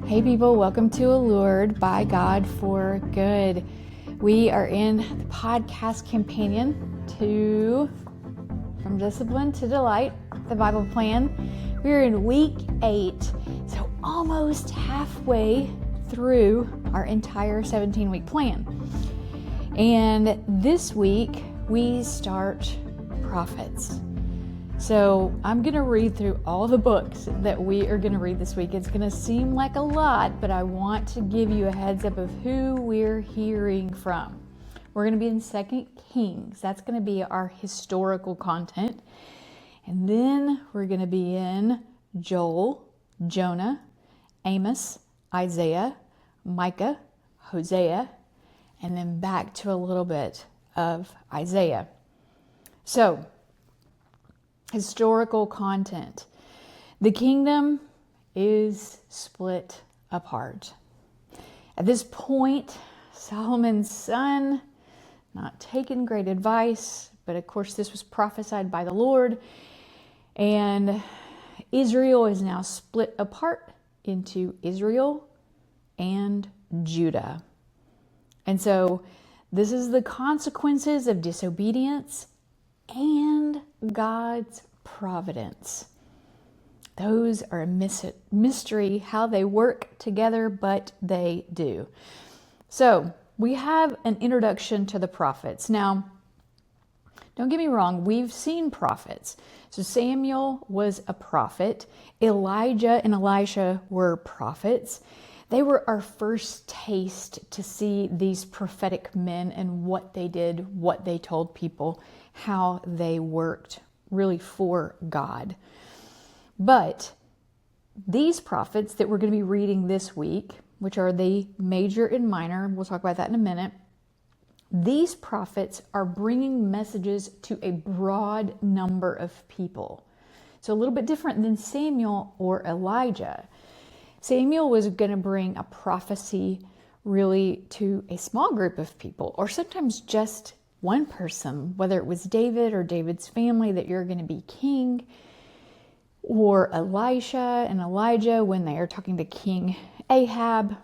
Hey people, welcome to Allured by God for Good. We are in the podcast companion to From Discipline to Delight, the Bible plan. We're in week 8, so almost halfway through our entire 17-week plan. And this week we start prophets. So I'm going to read through all the books that we are going to read this week. It's going to seem like a lot, but I want to give you a heads up of who we're hearing from. We're going to be in 2 Kings. That's going to be our historical content. And then we're going to be in Joel, Jonah, Amos, Isaiah, Micah, Hosea, and then back to a little bit of Isaiah. So, historical content. The kingdom is split apart. At this point, Solomon's son, not taking great advice, but of course this was prophesied by the Lord, and Israel is now split apart into Israel and Judah. And so this is the consequences of disobedience and God's providence. Those are a mystery how they work together, but they do. So we have an introduction to the prophets. Now, don't get me wrong, we've seen prophets. So Samuel was a prophet. Elijah and Elisha were prophets. They were our first taste to see these prophetic men and what they did, what they told people, how they worked really for God. But these prophets that we're going to be reading this week, which are the major and minor, we'll talk about that in a minute, these prophets are bringing messages to a broad number of people. So a little bit different than Samuel or Elijah. Samuel was going to bring a prophecy really to a small group of people, or sometimes just one person, whether it was David or David's family that you're going to be king, or Elisha and Elijah when they are talking to King Ahab.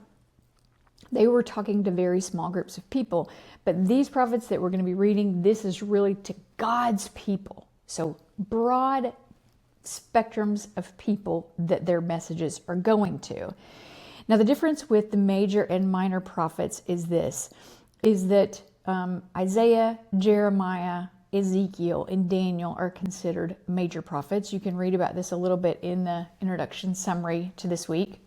They were talking to very small groups of people. But these prophets that we're going to be reading, this is really to God's people. So broad spectrums of people that their messages are going to. Now the difference with the major and minor prophets is that Isaiah, Jeremiah, Ezekiel, and Daniel are considered major prophets. You can read about this a little bit in the introduction summary to this week.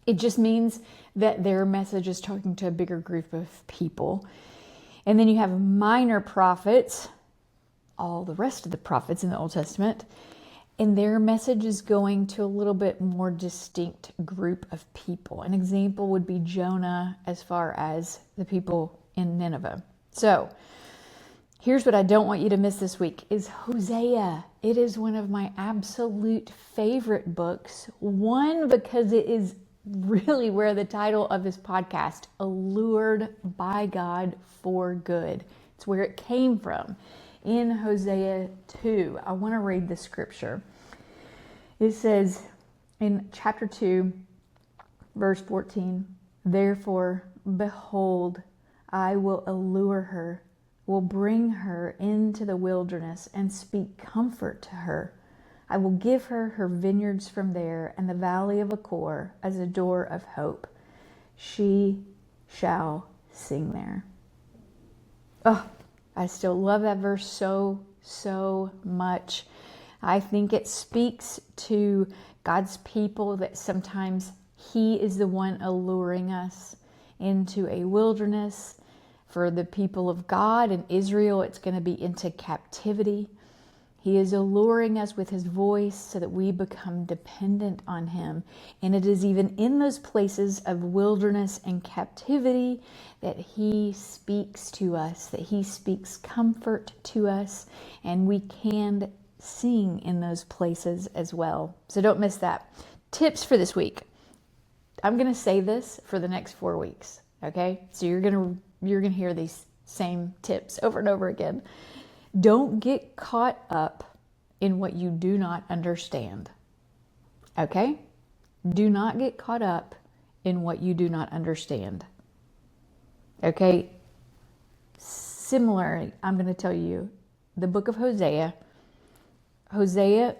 It just means that their message is talking to a bigger group of people. And then you have minor prophets, all the rest of the prophets in the Old Testament, and their message is going to a little bit more distinct group of people. An example would be Jonah as far as the people in Nineveh. So here's what I don't want you to miss this week is Hosea. It is one of my absolute favorite books. One, because it is really where the title of this podcast, Allured by God for Good. It's where it came from. In Hosea 2, I want to read the scripture. It says in chapter 2, verse 14, "Therefore, behold, I will allure her, will bring her into the wilderness and speak comfort to her. I will give her her vineyards from there and the valley of Achor as a door of hope. She shall sing there." Oh, I still love that verse so much. I think it speaks to God's people that sometimes He is the one alluring us into a wilderness. For the people of God in Israel, it's going to be into captivity. He is alluring us with His voice so that we become dependent on Him. And it is even in those places of wilderness and captivity that He speaks to us, that He speaks comfort to us, and we can sing in those places as well. So don't miss that. Tips for this week. I'm going to say this for the next 4 weeks, okay? So you're going to hear these same tips over and over again. Don't get caught up in what you do not understand. Okay? Do not get caught up in what you do not understand. Okay? Similarly, I'm going to tell you, the book of Hosea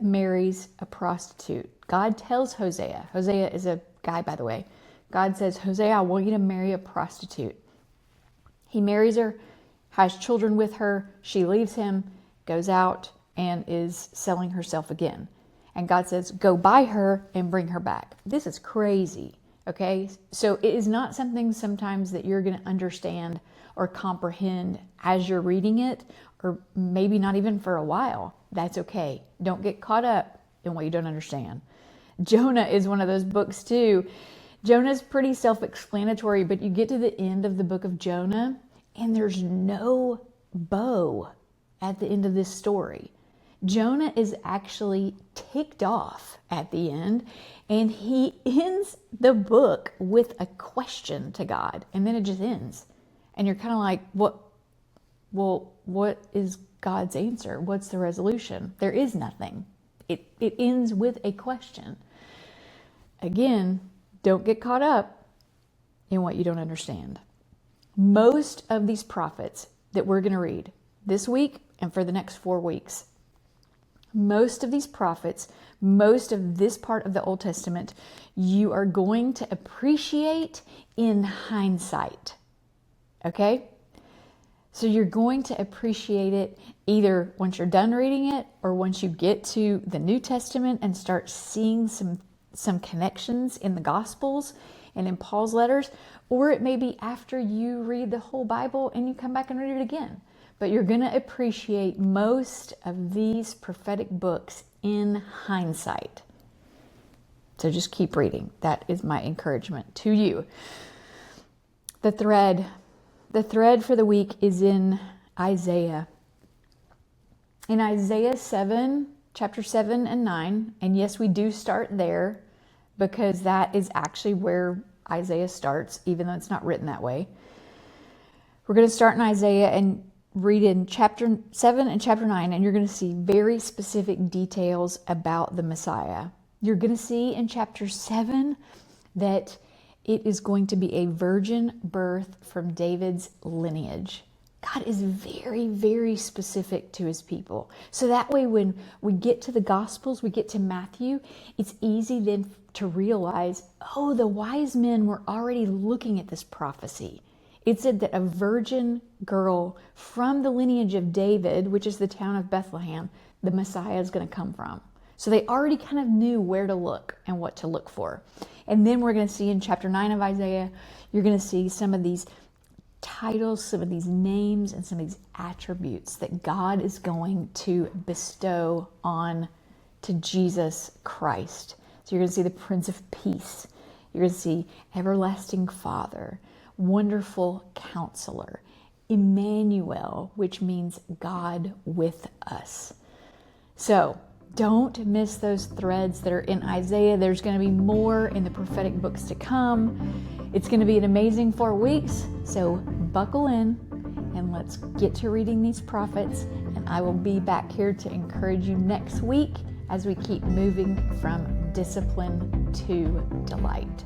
marries a prostitute. God tells Hosea is a guy, by the way. God says, Hosea, I want you to marry a prostitute. He marries her, has children with her. She leaves him, goes out, and is selling herself again. And God says, go buy her and bring her back. This is crazy, okay? So it is not something sometimes that you're going to understand or comprehend as you're reading it, or maybe not even for a while. That's okay. Don't get caught up in what you don't understand. Jonah is one of those books too. Jonah's pretty self-explanatory, but you get to the end of the book of Jonah and there's no bow at the end of this story. Jonah is actually ticked off at the end, and he ends the book with a question to God, and then it just ends. And you're kind of like, what is God's answer? What's the resolution? There is nothing. It ends with a question. Again, don't get caught up in what you don't understand. Most of these prophets that we're going to read this week and for the next 4 weeks, most of these prophets, most of this part of the Old Testament, you are going to appreciate in hindsight. Okay? So you're going to appreciate it either once you're done reading it or once you get to the New Testament and start seeing some connections in the Gospels and in Paul's letters, or it may be after you read the whole Bible and you come back and read it again. But you're going to appreciate most of these prophetic books in hindsight. So just keep reading. That is my encouragement to you. The thread for the week is in Isaiah. In Isaiah 7, chapter 7 and 9, and yes, we do start there because that is actually where Isaiah starts, even though it's not written that way. We're going to start in Isaiah and read in chapter 7 and chapter 9, and you're going to see very specific details about the Messiah. You're going to see in chapter 7 that it is going to be a virgin birth from David's lineage. God is very, very specific to his people. So that way when we get to the Gospels, we get to Matthew, it's easy then to realize, oh, the wise men were already looking at this prophecy. It said that a virgin girl from the lineage of David, which is the town of Bethlehem, the Messiah is going to come from. So they already kind of knew where to look and what to look for. And then we're going to see in chapter 9 of Isaiah, you're going to see some of these titles, some of these names, and some of these attributes that God is going to bestow on to Jesus Christ. So you're going to see the Prince of Peace. You're going to see Everlasting Father, Wonderful Counselor, Emmanuel, which means God with us. So don't miss those threads that are in Isaiah. There's going to be more in the prophetic books to come. It's going to be an amazing 4 weeks. So buckle in and let's get to reading these prophets. And I will be back here to encourage you next week as we keep moving from discipline to delight.